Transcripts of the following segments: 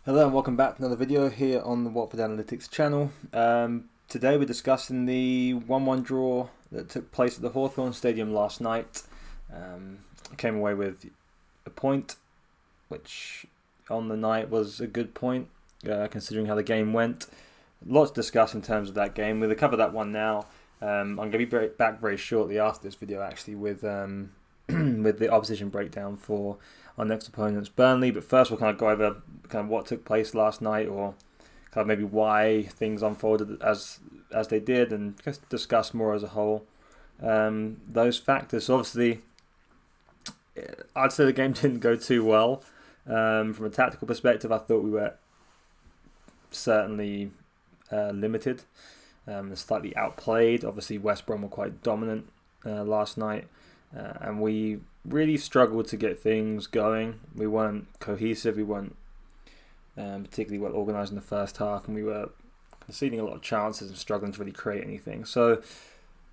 Hello and welcome back to another video here on the Watford Analytics channel. Today we're discussing the 1-1 draw that took place at the Hawthorns Stadium last night. I came away with a point, which on the night was a good point, considering how the game went. Lots to discuss in terms of that game. We'll cover that one now. I'm going to be back very shortly after this video actually with with the opposition breakdown for our next opponents, Burnley. But first we'll kind of go over kind of what took place last night, or kind of maybe why things unfolded as they did, and just discuss more as a whole those factors. So obviously, I'd say the game didn't go too well. From a tactical perspective, I thought we were certainly limited, slightly outplayed. Obviously, West Brom were quite dominant last night. And we really struggled to get things going. We weren't cohesive. We weren't particularly well organised in the first half, and we were conceding a lot of chances and struggling to really create anything. So,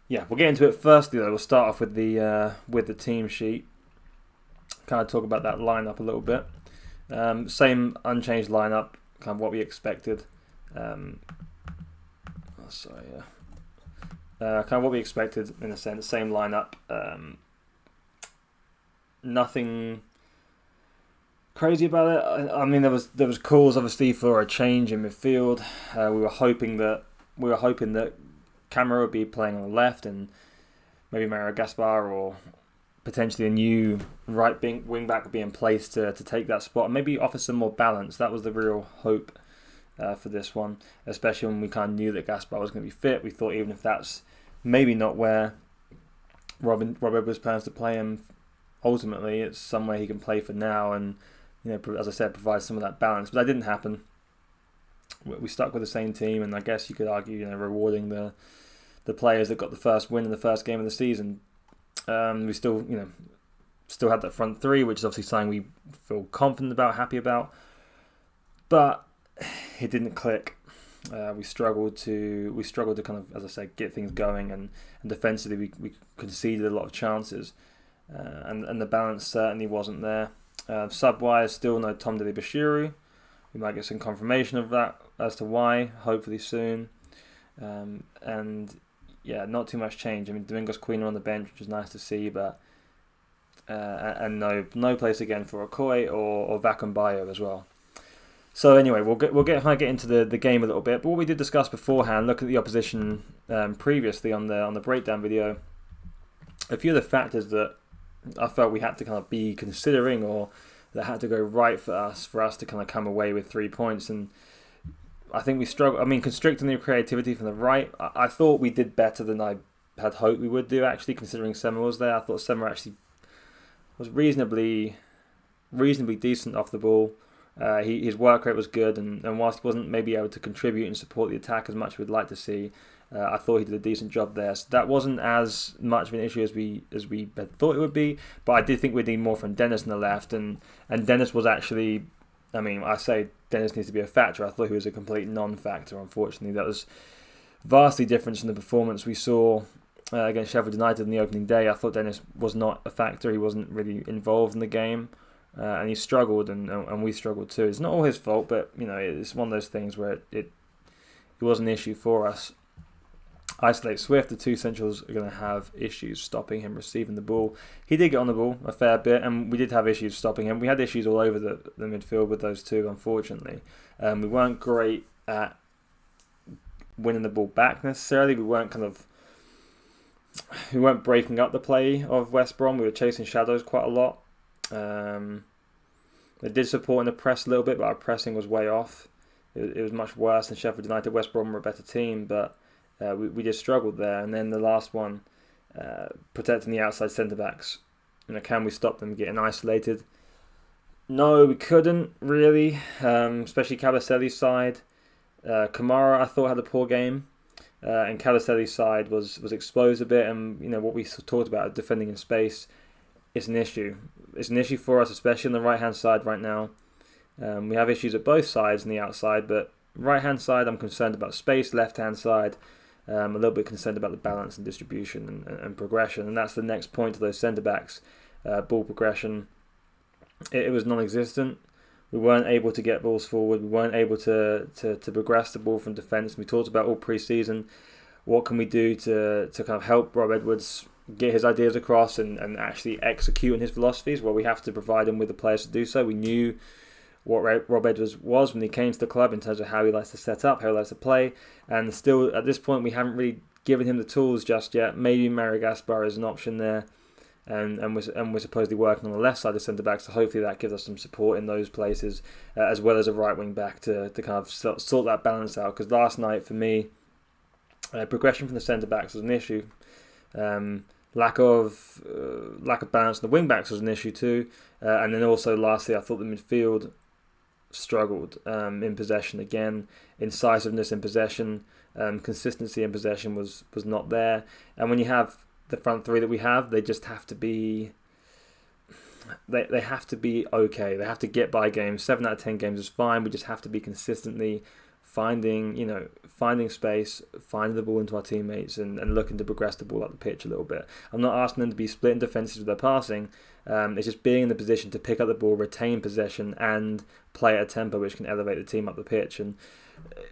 yeah, we'll get into it. Firstly, though, we'll start off with the team sheet. Kind of talk about that lineup a little bit. Same unchanged lineup, kind of what we expected. Kind of what we expected in a sense. Same lineup. Nothing crazy about it. I mean, there was calls obviously for a change in midfield. We were hoping that Camara would be playing on the left, and maybe Mario Gaspar or potentially a new right wing back would be in place to take that spot and maybe offer some more balance. That was the real hope for this one, especially when we kind of knew that Gaspar was going to be fit. We thought even if that's maybe not where Rob Edwards plans to play him, ultimately it's somewhere he can play for now, and as I said, provide some of that balance. But that didn't happen. We stuck with the same team, and I guess you could argue, rewarding the players that got the first win in the first game of the season. We still had that front three, which is obviously something we feel confident about, happy about, but it didn't click. We struggled to kind of, as I said, get things going, and defensively we conceded a lot of chances. And the balance certainly wasn't there. Sub-wise, still no Tom Bashiru. We might get some confirmation of that as to why, hopefully soon. And yeah, not too much change. I mean, Domingos Queen on the bench, which is nice to see, but and no place again for Okoye or Vakumbayo as well. So anyway, we'll get into the game a little bit. But what we did discuss beforehand, look at the opposition previously on the breakdown video. A few of the factors that I felt we had to kind of be considering, or that had to go right for us to kind of come away with 3 points. And I think we struggled. I mean, constricting the creativity from the right, I thought we did better than I had hoped we would do, actually, considering Sema was there. I thought Sema actually was reasonably decent off the ball. His work rate was good, and whilst he wasn't maybe able to contribute and support the attack as much as we'd like to see, I thought he did a decent job there. So that wasn't as much of an issue as we had thought it would be. But I did think we'd need more from Dennis on the left, and Dennis was actually, I mean, I say Dennis needs to be a factor. I thought he was a complete non-factor, unfortunately. That was vastly different from the performance we saw against Sheffield United in the opening day. I thought Dennis was not a factor. He wasn't really involved in the game. And he struggled, and we struggled too. It's not all his fault, but it's one of those things where it was an issue for us. Isolate Swift, the two centrals are going to have issues stopping him receiving the ball. He did get on the ball a fair bit, and we did have issues stopping him. We had issues all over the midfield with those two, unfortunately. We weren't great at winning the ball back necessarily. We weren't breaking up the play of West Brom. We were chasing shadows quite a lot. They did support in the press a little bit, but our pressing was way off. It was much worse than Sheffield United. West Brom were a better team, but we just struggled there. And then the last one, protecting the outside centre-backs. Can we stop them getting isolated? No, we couldn't, really, especially Cabaselli's side. Kamara, I thought, had a poor game. And Cabaselli's side was exposed a bit. And, what we talked about, defending in space, it's an issue. It's an issue for us, especially on the right-hand side right now. We have issues at both sides on the outside, but right-hand side, I'm concerned about space. Left-hand side, a little bit concerned about the balance and distribution and progression. And that's the next point of those centre-backs. Ball progression, it was non-existent. We weren't able to get balls forward. We weren't able to progress the ball from defence. We talked about all pre-season. What can we do to kind of help Rob Edwards get his ideas across and actually execute on his philosophies? Well, we have to provide him with the players to do so. We knew what Rob Edwards was when he came to the club in terms of how he likes to set up, how he likes to play. And still, at this point, we haven't really given him the tools just yet. Maybe Mario Gaspar is an option there. And we're supposedly working on the left side of centre-back, so hopefully that gives us some support in those places, as well as a right-wing back to kind of sort that balance out. Because last night, for me, progression from the centre-backs was an issue. Lack of balance in the wing-backs was an issue too. And then also, lastly, I thought the midfield struggled in possession again. Incisiveness in possession, consistency in possession was not there. And when you have the front three that we have, they just have to be they have to be okay. They have to get by games. 7 out of 10 games is fine. We just have to be consistently finding space, finding the ball into our teammates and looking to progress the ball up the pitch a little bit. I'm not asking them to be split in defences with their passing. It's just being in the position to pick up the ball, retain possession, and play at a tempo which can elevate the team up the pitch. And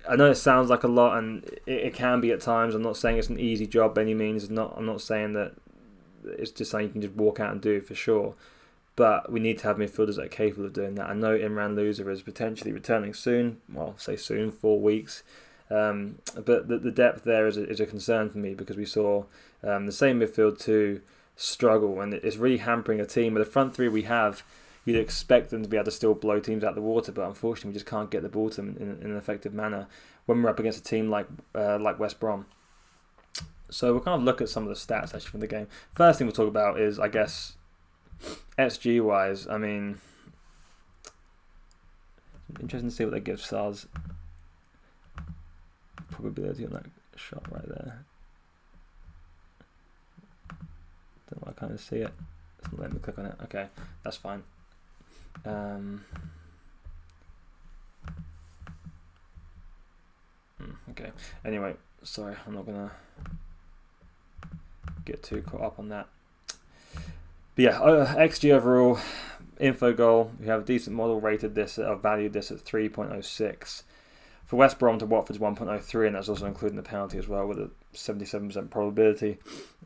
I know it sounds like a lot, and it can be at times. I'm not saying it's an easy job by any means. I'm not saying that it's just something you can just walk out and do for sure. But we need to have midfielders that are capable of doing that. I know Imran Louza is potentially returning soon. Well, say soon, 4 weeks. But the depth there is a concern for me, because we saw the same midfield two struggle, and it's really hampering a team. With the front three we have, you'd expect them to be able to still blow teams out of the water, but unfortunately we just can't get the ball to them in an effective manner when we're up against a team like West Brom. So we'll kind of look at some of the stats actually from the game. First thing we'll talk about is, I guess, XG wise. I mean, interesting to see what that gives Sars probability on that shot right there. Don't know, I can't see it. It's not letting me click on it. Okay, that's fine. Okay. Anyway, sorry, I'm not gonna get too caught up on that. But yeah, XG overall, info goal. We have a decent model rated this, valued this at 3.06. For West Brom to Watford's 1.03, and that's also including the penalty as well, with a 77% probability.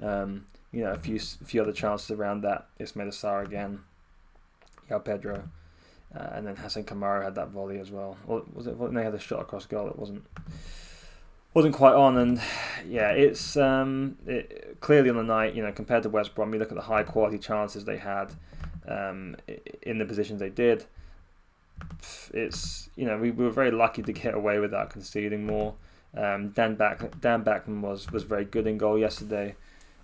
A few other chances around that. Ismail Assar again, Yao Pedro, and then Hassan Kamara had that volley as well. Or was it? They had a shot across goal that wasn't quite on, and yeah, it's clearly on the night. Compared to West Brom, you look at the high quality chances they had in the positions they did. It's we were very lucky to get away without conceding more. Dan Backman was very good in goal yesterday,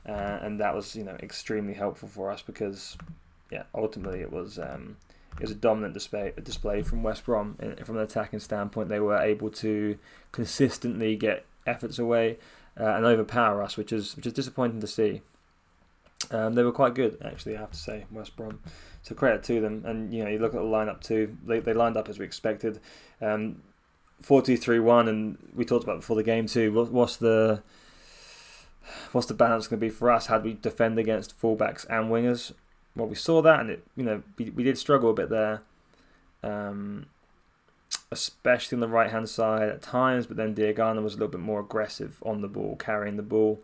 and that was extremely helpful for us, because ultimately it was a dominant display from West Brom from an attacking standpoint. They were able to consistently get efforts away and overpower us, which is disappointing to see. They were quite good, actually, I have to say, West Brom. So credit to them. And you look at the lineup too. They lined up as we expected. 4-2-3-1, and we talked about before the game too. What's the balance going to be for us? How do we defend against fullbacks and wingers? Well, we saw that, and we did struggle a bit there, especially on the right hand side at times. But then Diagana was a little bit more aggressive on the ball, carrying the ball.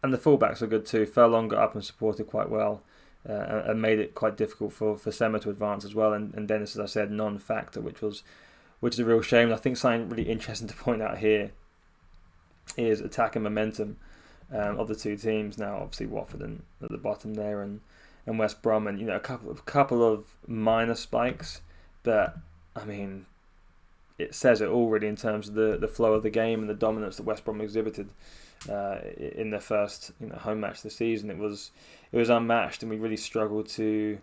And the fullbacks were good too. Furlong got up and supported quite well, and made it quite difficult for Sema to advance as well. And Dennis, as I said, non-factor, which is a real shame. And I think something really interesting to point out here is attack and momentum of the two teams. Now, obviously, Watford at the bottom there, and West Brom, and a couple of minor spikes, but I mean, it says it all really in terms of the flow of the game and the dominance that West Brom exhibited in their first home match this season. It was unmatched, and we really struggled to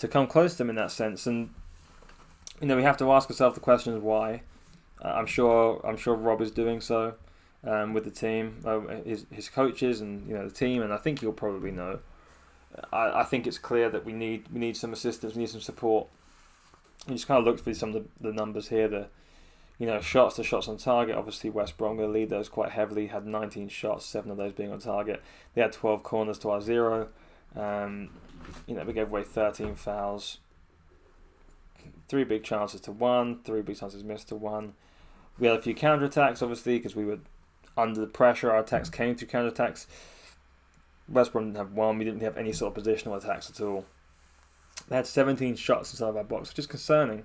come close to them in that sense. And we have to ask ourselves the question of why. I'm sure Rob is doing so with the team, his coaches, and the team, and I think he'll probably know. I think it's clear that we need some assistance, we need some support. You just kind of look through some of the numbers here. The shots on target. Obviously, West Brom going to lead those quite heavily. Had 19 shots, 7 of those being on target. They had 12 corners to our 0. We gave away 13 fouls. 3 big chances to 1, 3 big chances missed to 1. We had a few counter-attacks, obviously, because we were under the pressure. Our attacks came through counter-attacks. West Brom didn't have one. We didn't have any sort of positional attacks at all. They had 17 shots inside of our box, which is concerning.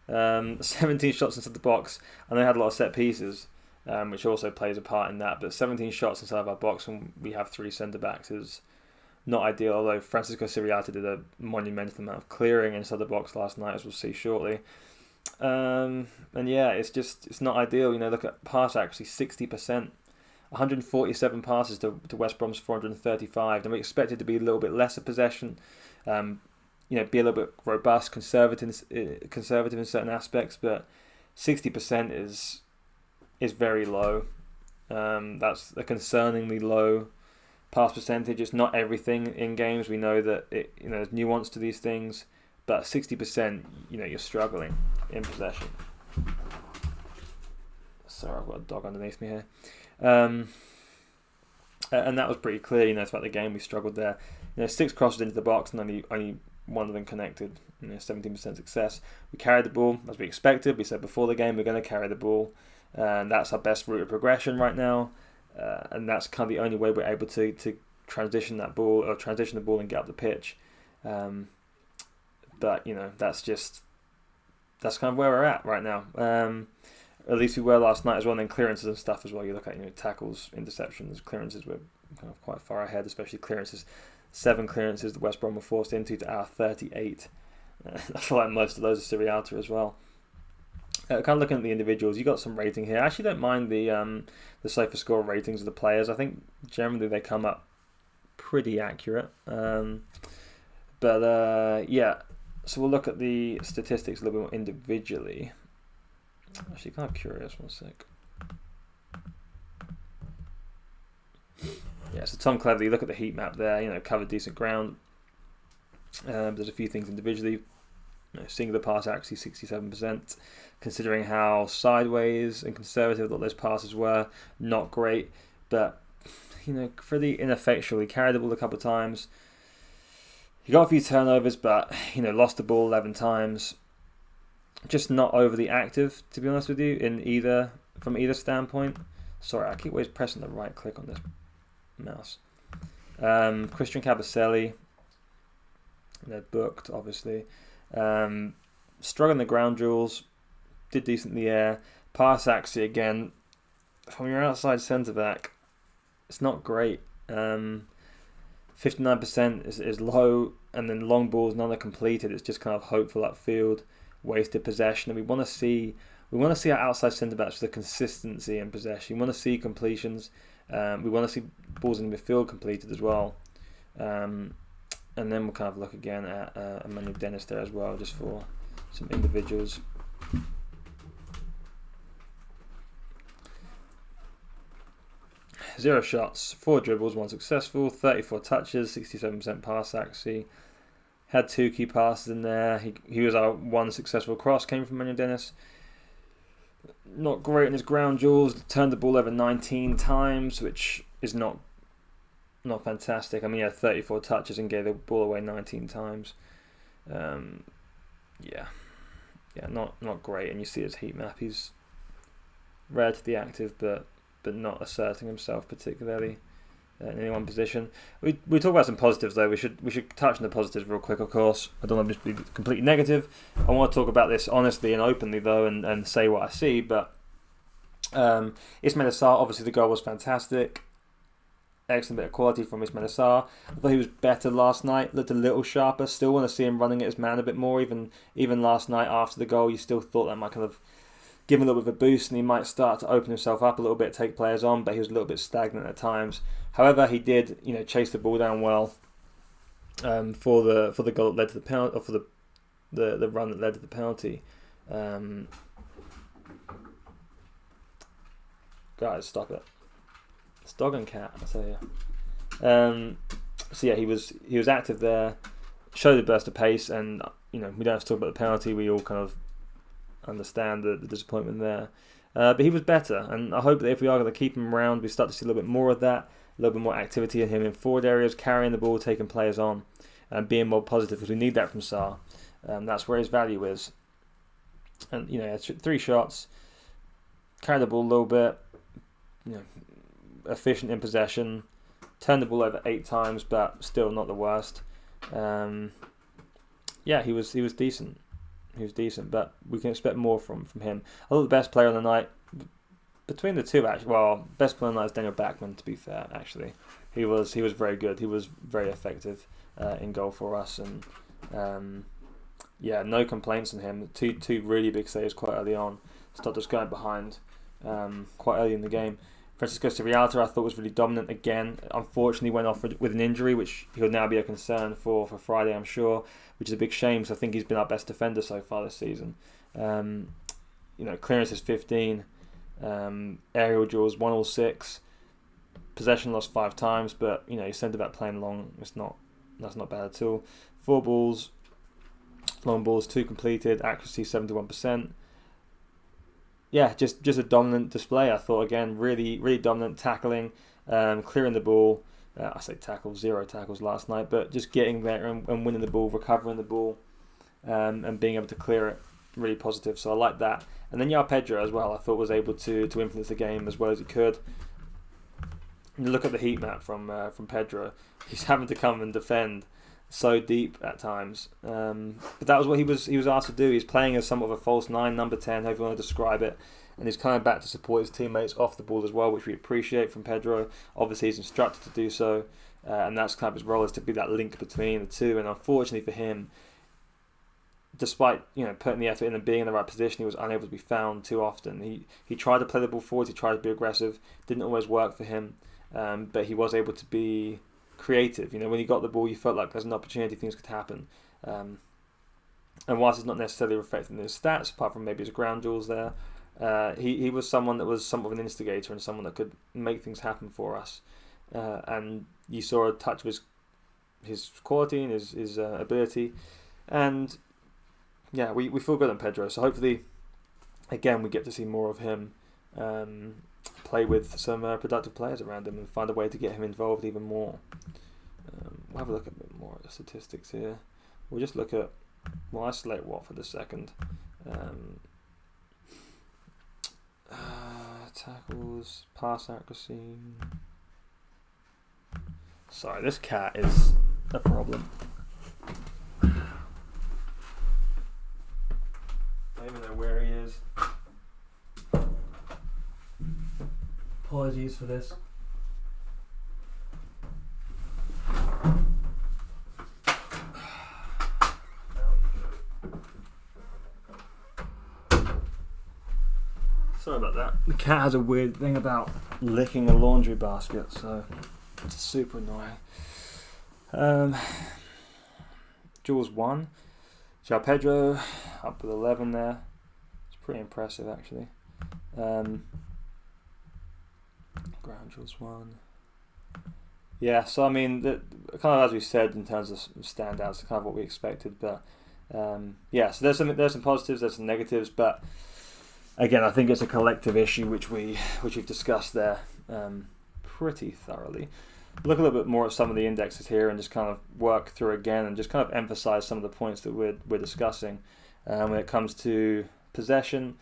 17 shots inside the box, and they had a lot of set pieces, which also plays a part in that. But 17 shots inside of our box, and we have 3 centre-backs is not ideal, although Francisco Siriati did a monumental amount of clearing inside the box last night, as we'll see shortly. And yeah, it's not ideal. Look at pass accuracy, 60%. 147 passes to West Brom's 435, and we expected to be a little bit less of possession, be a little bit robust, conservative in certain aspects, but 60% is very low. That's a concerningly low pass percentage. It's not everything in games. We know that there's nuance to these things, but 60%, you're struggling in possession. Sorry, I've got a dog underneath me here. And that was pretty clear. Throughout the game we struggled there. 6 crosses into the box and only one of them connected. 17% success. We carried the ball as we expected. We said before the game we're going to carry the ball, and that's our best route of progression right now. And that's kind of the only way we're able to transition the ball and get up the pitch. But that's kind of where we're at right now. At least we were last night as well, and then clearances and stuff as well. You look at tackles, interceptions, clearances were kind of quite far ahead, especially clearances. 7 clearances the West Brom were forced into to our 38. I feel like most of those are Siriata as well. Kind of looking at the individuals, you got some rating here. I actually don't mind the SofaScore ratings of the players. I think generally they come up pretty accurate. Yeah, so we'll look at the statistics a little bit more individually. Actually, kind of curious. 1 sec. Yeah, so Tom Cleverley, look at the heat map there. Covered decent ground. There's a few things individually. Singular pass accuracy, 67%. Considering how sideways and conservative those passes were, not great. But pretty ineffectual. He carried the ball a couple of times. He got a few turnovers, but lost the ball 11 times. Just not overly active, to be honest with you, from either standpoint. Sorry, I keep always pressing the right click on this mouse. Christian Cabaselli, they're booked, obviously. Struggling the ground duels, did decent in the air. Pass accuracy again, from your outside centre back, it's not great. 59% is low, and then long balls, none are completed. It's just kind of hopeful upfield, wasted possession, and we want to see our outside centre backs with the consistency in possession. We want to see completions. We want to see balls in the midfield completed as well. And then we'll kind of look again at Emmanuel Dennis there as well, just for some individuals. Zero shots, 4 dribbles, 1 successful, 34 touches, 67% pass accuracy. Had 2 key passes in there. He was our 1 successful cross, came from Emmanuel Dennis. Not great in his ground duels. Turned the ball over 19 times, which is not fantastic. He had 34 touches and gave the ball away 19 times. Not great. And you see his heat map. He's relatively active, but not asserting himself particularly in any one position. We talk about some positives though. We should touch on the positives real quick, of course. I don't want to just be completely negative. I want to talk about this honestly and openly though, and say what I see. But Ismail Assar, obviously the goal was fantastic. Excellent bit of quality from Ismail Assar. I thought he was better last night. Looked a little sharper. Still want to see him running at his man a bit more. Even last night after the goal, you still thought that might kind of give him a little bit of a boost and he might start to open himself up a little bit, take players on, but he was a little bit stagnant at times. However, he did, chase the ball down well for the goal that led to the penalty, or for the run that led to the penalty. Guys, stop it! It's dog and cat, I tell you. So yeah, he was active there, showed a burst of pace, and we don't have to talk about the penalty. We all kind of understand the disappointment there. But he was better, and I hope that if we are going to keep him around, we start to see a little bit more of that, a little bit more activity in him in forward areas, carrying the ball, taking players on, and being more positive, because we need that from Sarr. That's where his value is. And had 3 shots, carried the ball a little bit, efficient in possession, turned the ball over 8 times, but still not the worst. He was decent. He was decent, but we can expect more from him. I thought the best player on the night, between the two, actually, best player on the night is Daniel Backman, to be fair, actually. He was very good. He was very effective in goal for us, and no complaints on him. Two really big saves quite early on. Stopped us going behind quite early in the game. Francisco Sirialta, I thought, was really dominant again. Unfortunately, went off with an injury, which he'll now be a concern for Friday, I'm sure, which is a big shame, because I think he's been our best defender so far this season. Clearances 15, aerial duels 1-6, possession lost 5 times, but he said about playing long. That's not bad at all. 4 balls, long balls 2 completed, accuracy 71%. Yeah, just a dominant display. I thought, again, really, really dominant tackling, clearing the ball. I say tackles, 0 tackles last night, but just getting there and winning the ball, recovering the ball, and being able to clear it, really positive. So I like that. And then Pedro as well, I thought was able to influence the game as well as he could. And look at the heat map from Pedro. He's having to come and defend so deep at times, but that was what he was asked to do. He's playing as somewhat of a false 9, number 10, however you want to describe it, and he's coming back to support his teammates off the ball as well, which we appreciate from Pedro. Obviously he's instructed to do so, and that's kind of his role, is to be that link between the two. And unfortunately for him, despite putting the effort in and being in the right position, he was unable to be found too often. He tried to play the ball forward, he tried to be aggressive, didn't always work for him, but he was able to be creative. When he got the ball, you felt like there's an opportunity, things could happen. And whilst it's not necessarily reflected in his stats, apart from maybe his ground duels there, he was someone that was somewhat of an instigator and someone that could make things happen for us. And you saw a touch of his quality and his ability. And yeah, we feel good on Pedro. So hopefully, again, we get to see more of him. Play with some productive players around him and find a way to get him involved even more. We'll have a look at a bit more at the statistics here. We'll isolate Watford a second. Tackles, pass accuracy. Sorry, this cat is a problem. I don't even know where he is. Apologies for this. Sorry about that. The cat has a weird thing about licking a laundry basket, so it's super annoying. Jules 1. João Pedro up with 11 there. It's pretty impressive, actually. Ground Jules 1. Yeah, so I mean, kind of as we said in terms of standouts, kind of what we expected. But so there's some positives, there's some negatives, but again, I think it's a collective issue which we've discussed there pretty thoroughly. Look a little bit more at some of the indexes here and just kind of work through again and just kind of emphasize some of the points that we're discussing when it comes to possession.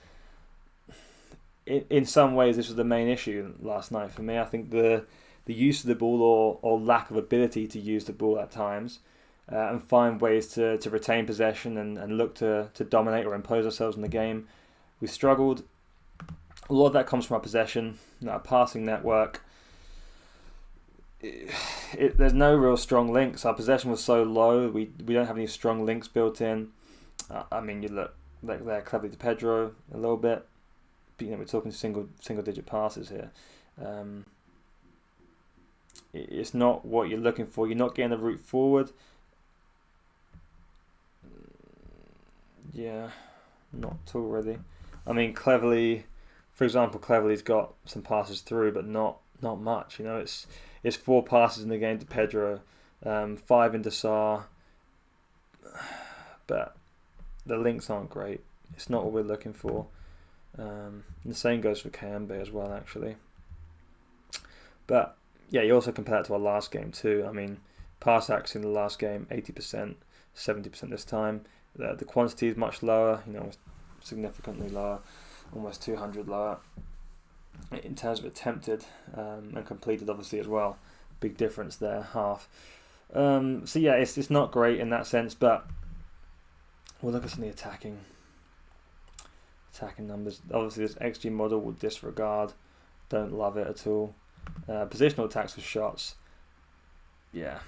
In some ways, this was the main issue last night for me. I think the use of the ball or lack of ability to use the ball at times and find ways to retain possession and look to dominate or impose ourselves in the game. We struggled. A lot of that comes from our possession, our passing network. There's no real strong links. Our possession was so low. We don't have any strong links built in. I mean, you look like they're cleverly to Pedro a little bit. But, we're talking single digit passes here. It's not what you're looking for. You're not getting the route forward. Yeah, not at all really. I mean, Cleverley, for example, Cleverley's got some passes through, but not much. It's 4 passes in the game to Pedro, 5 into Sarr, but the links aren't great. It's not what we're looking for. The same goes for Kayembe as well, actually. But yeah, you also compare it to our last game too. I mean, pass accuracy in the last game 80%, 70% this time. The quantity is much lower. significantly lower, almost 200 lower in terms of attempted and completed, obviously, as well. Big difference there, half. So yeah, it's not great in that sense, but we'll look at some of the attacking numbers. Obviously, this XG model will disregard. Don't love it at all. Positional attacks for shots. Yeah.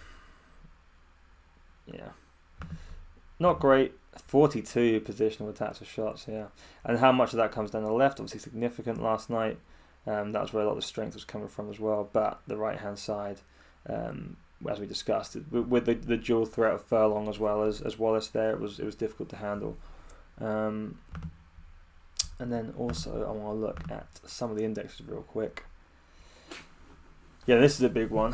Not great. 42 positional attacks for shots, yeah. And how much of that comes down the left? Obviously significant last night. That was where a lot of the strength was coming from as well. But the right-hand side, as we discussed, with the dual threat of Furlong as well as Wallace there, it was difficult to handle. And then also I want to look at some of the indexes real quick. Yeah, this is a big one.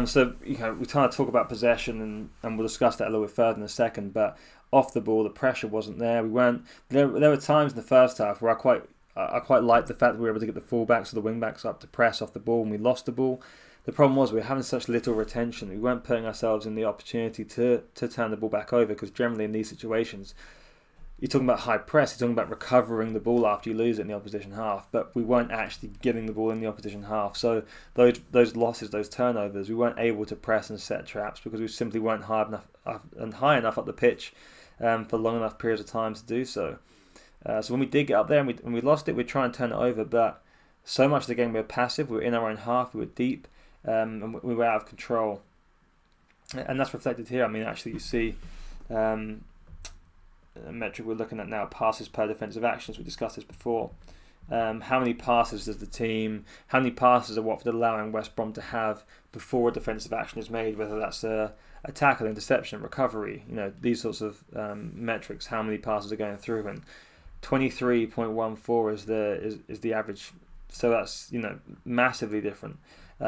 So we kind of talk about possession, and we'll discuss that a little bit further in a second. But off the ball, the pressure wasn't there. We weren't there. There were times in the first half where I quite liked the fact that we were able to get the fullbacks or the wingbacks up to press off the ball, and we lost the ball. The problem was we were having such little retention. We weren't putting ourselves in the opportunity to turn the ball back over, because generally in these situations, you're talking about high press, you're talking about recovering the ball after you lose it in the opposition half, but we weren't actually getting the ball in the opposition half. So those losses, those turnovers, we weren't able to press and set traps because we simply weren't high enough up the pitch for long enough periods of time to do so. So when we did get up there and we lost it, we'd try and turn it over, but so much of the game we were passive, we were in our own half, we were deep, and we were out of control. And that's reflected here. I mean, actually you see a metric we're looking at now, passes per defensive actions. We discussed this before. How many passes does the team, how many passes are Watford allowing West Brom to have before a defensive action is made, whether that's a tackle, interception, recovery, these sorts of metrics, how many passes are going through, and 23.14 is the average. So that's, massively different.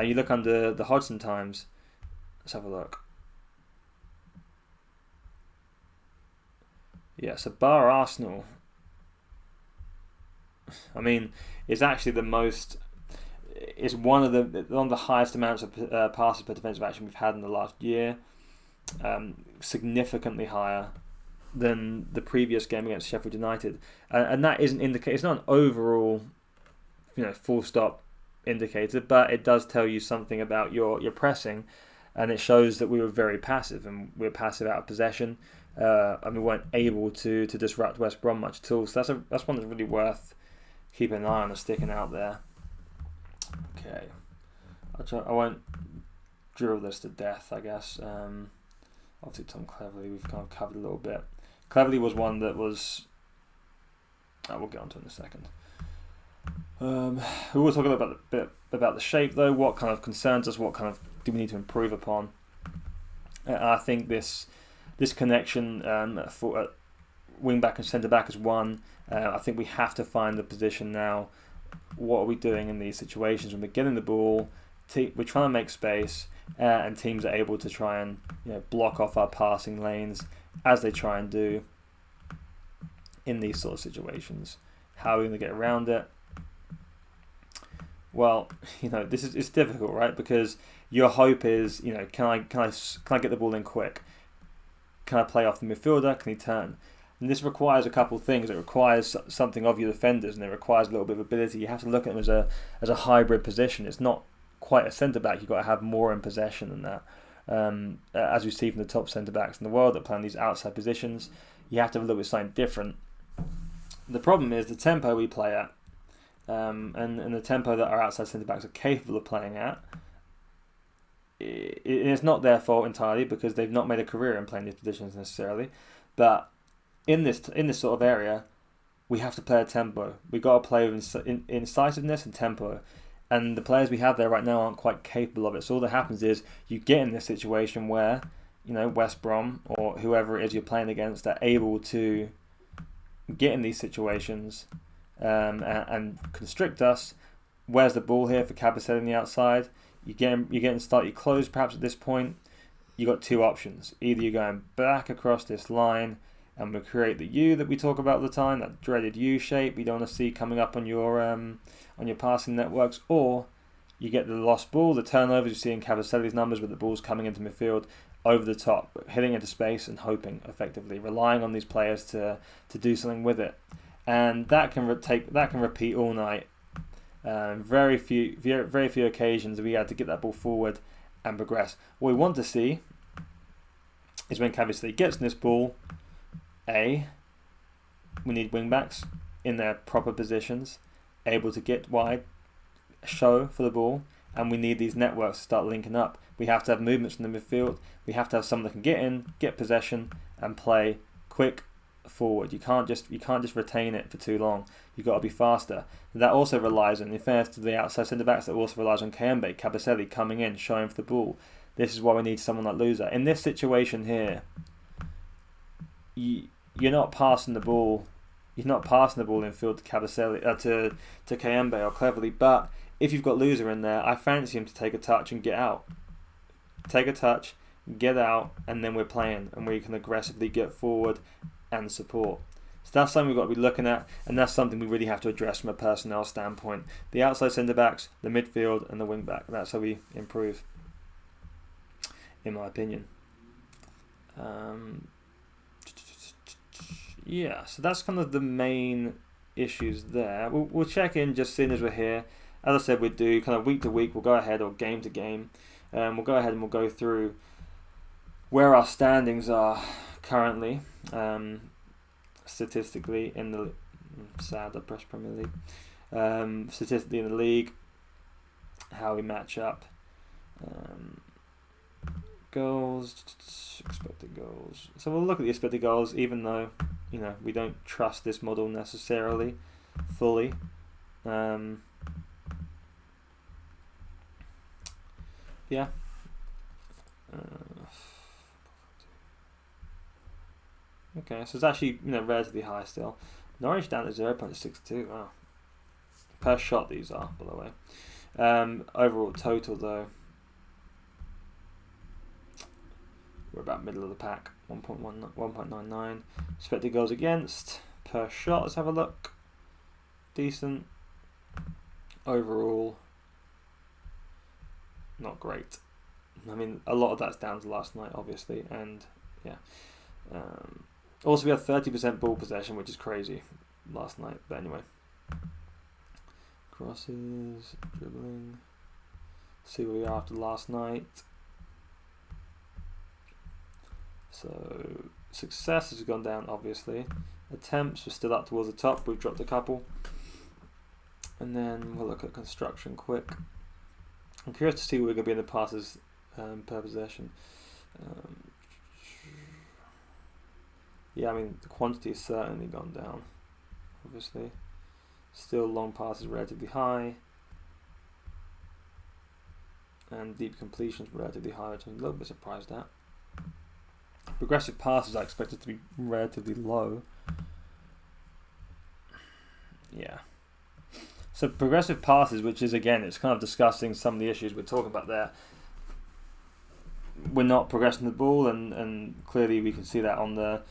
You look under the Hodgson times, let's have a look. Yeah, so bar Arsenal, I mean, it's actually it's one of the highest amounts of passes per defensive action we've had in the last year. Significantly higher than the previous game against Sheffield United, and that isn't it's not an overall, full stop indicator, but it does tell you something about your pressing, and it shows that we were very passive, and we were passive out of possession. And we weren't able to disrupt West Brom much at all. So that's one that's really worth keeping an eye on and sticking out there. Okay, I won't drill this to death, I guess. Obviously, Tom Cleverley we've kind of covered a little bit. Cleverley was one that was. We'll get onto it in a second. We were talking about the shape though. What kind of concerns us? What kind of do we need to improve upon? I think this connection for wing back and centre back is one. I think we have to find the position now. What are we doing in these situations when we're getting the ball? We're trying to make space, and teams are able to try and block off our passing lanes as they try and do in these sort of situations. How are we going to get around it? Well, it's difficult, right? Because your hope is, can I get the ball in quick? Can I play off the midfielder? Can he turn? And this requires a couple of things. It requires something of your defenders, and it requires a little bit of ability. You have to look at them as a hybrid position. It's not quite a centre back. You've got to have more in possession than that. As we see from the top centre backs in the world that play in these outside positions, you have to have a little bit of something different. The problem is the tempo we play at, and the tempo that our outside centre backs are capable of playing at. It's not their fault entirely, because they've not made a career in playing these positions necessarily, but in this sort of area, we have to play a tempo. We've got to play with incisiveness and tempo, and the players we have there right now aren't quite capable of it. So all that happens is you get in this situation where West Brom or whoever it is you're playing against are able to get in these situations and constrict us. Where's the ball here for Cabasele on the outside? You're getting slightly closed perhaps at this point. You've got two options. Either you're going back across this line and we create the U that we talk about all the time, that dreaded U shape we don't want to see coming up on your passing networks, or you get the lost ball, the turnovers you see in Cabasele's numbers with the balls coming into midfield over the top, hitting into space and hoping effectively, relying on these players to do something with it. and that can repeat all night. Very few occasions we had to get that ball forward and progress. What we want to see is when Cavalier gets in this ball, we need wing backs in their proper positions, able to get wide, show for the ball, and we need these networks to start linking up. We have to have movements in the midfield. We have to have someone that can get in, get possession, and play quick forward. You can't just retain it for too long. You've got to be faster. That also relies on, in fairness to the outside centre backs, that also relies on Kabasele coming in, showing for the ball. This is why we need someone like Loser. In this situation here, you're not passing the ball. You're not passing the ball in field to Kabasele, to Kayembe or Cleverly. But if you've got Loser in there, I fancy him to take a touch and get out. Take a touch, get out, and then we're playing, and we can aggressively get forward and support. So that's something we've got to be looking at, and that's something we really have to address from a personnel standpoint. The outside centre backs, the midfield, and the wing back. That's how we improve, in my opinion. Yeah, so that's kind of the main issues there. We'll check in just soon as we're here. As I said, we'd do kind of week to week. We'll go ahead, or game to game. We'll go ahead and we'll go through where our standings are currently, statistically in the Premier League. Statistically in the league, how we match up. Goals, expected goals. So we'll look at the expected goals, even though we don't trust this model necessarily fully. Yeah. Okay, so it's actually relatively high still. Norwich down to 0.62. Wow. Per shot these are, by the way. Overall total though, we're about middle of the pack. 1.99. Expected goals against per shot. Let's have a look. Decent. Overall, not great. I mean, a lot of that's down to last night, obviously, and yeah. Also, we had 30% ball possession, which is crazy last night. But anyway, crosses, dribbling. See where we are after last night. So success has gone down, obviously. Attempts are still up towards the top. We've dropped a couple. And then we'll look at construction quick. I'm curious to see where we're going to be in the passes per possession. Yeah, I mean, the quantity has certainly gone down, obviously. Still long passes relatively high. And deep completions relatively high, which I'm a little bit surprised at. Progressive passes are expected to be relatively low. Yeah. So progressive passes, which is, again, it's kind of discussing some of the issues we're talking about there. We're not progressing the ball, and clearly we can see that on the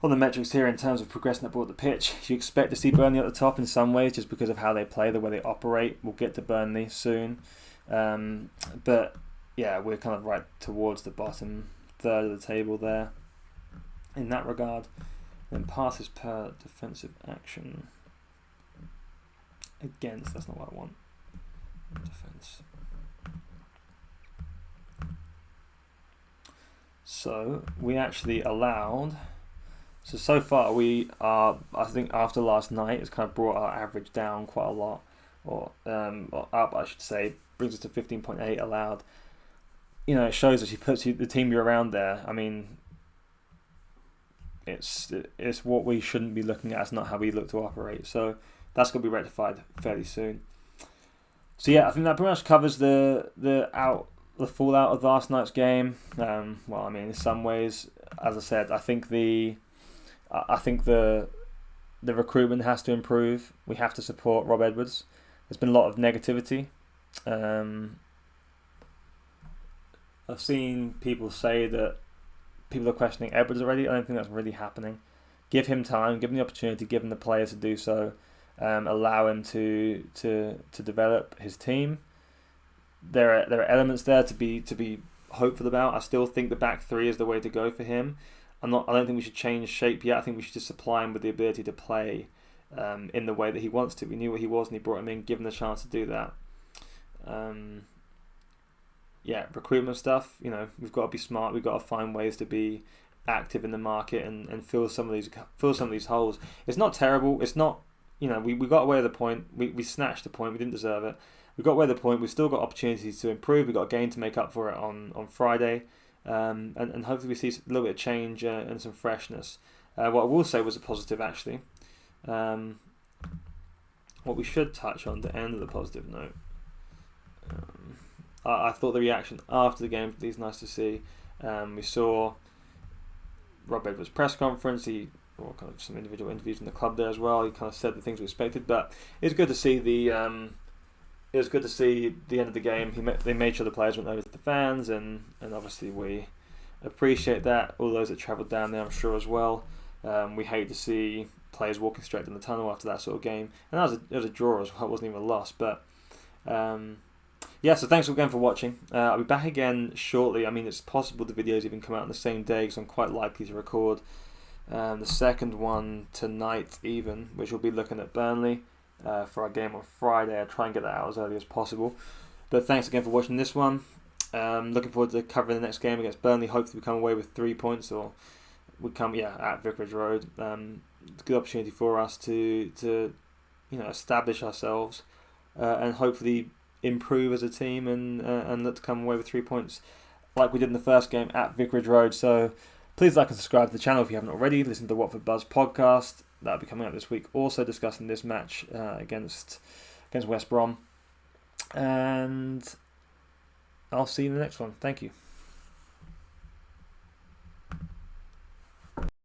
metrics here in terms of progressing the ball at the pitch. You expect to see Burnley at the top in some ways just because of how they play, the way they operate. We'll get to Burnley soon. But yeah, we're kind of right towards the bottom third of the table there in that regard. Then passes per defensive action against, that's not what I want. Defense. So we actually allowed, so far we are, I think after last night, it's kind of brought our average down quite a lot, or up I should say, brings us to 15.8 allowed. It shows that she puts the team you're around there. I mean, it's what we shouldn't be looking at. It's not how we look to operate. So that's going to be rectified fairly soon. So yeah, I think that pretty much covers the fallout of last night's game. Well, I mean, in some ways, as I said, I think the recruitment has to improve. We have to support Rob Edwards. There's been a lot of negativity. I've seen people say that people are questioning Edwards already. I don't think that's really happening. Give him time, give him the opportunity, give him the players to do so. Allow him to develop his team. There are elements there to be hopeful about. I still think the back three is the way to go for him. I don't think we should change shape yet. I think we should just supply him with the ability to play in the way that he wants to. We knew what he was and he brought him in, given the chance to do that. Recruitment stuff, we've got to be smart. We've got to find ways to be active in the market and fill some of these holes. It's not terrible. It's not, we got away with the point. We snatched the point. We didn't deserve it. We got away with the point. We've still got opportunities to improve. We've got a game to make up for it on Friday. And hopefully we see a little bit of change and some freshness. What I will say was a positive, actually. What we should touch on the end of the positive note. I thought the reaction after the game is nice to see. We saw Rob Edwards' press conference. Or kind of some individual interviews in the club there as well. He kind of said the things we expected, but it's good to see the end of the game. They made sure the players went over to the fans, and obviously we appreciate that. All those that travelled down there, I'm sure as well. We hate to see players walking straight down the tunnel after that sort of game, and it was a draw as well. It wasn't even a loss, but. So thanks again for watching. I'll be back again shortly. I mean, it's possible the videos even come out on the same day because I'm quite likely to record the second one tonight even, which will be looking at Burnley for our game on Friday. I'll try and get that out as early as possible. But thanks again for watching this one. Looking forward to covering the next game against Burnley. Hopefully we come away with 3 points, or we come at Vicarage Road. It's a good opportunity for us to establish ourselves and hopefully improve as a team and look to come away with 3 points like we did in the first game at Vicarage Road. So please like and subscribe to the channel if you haven't already. Listen to the Watford Buzz podcast. That'll be coming out this week. Also discussing this match against West Brom. And I'll see you in the next one. Thank you.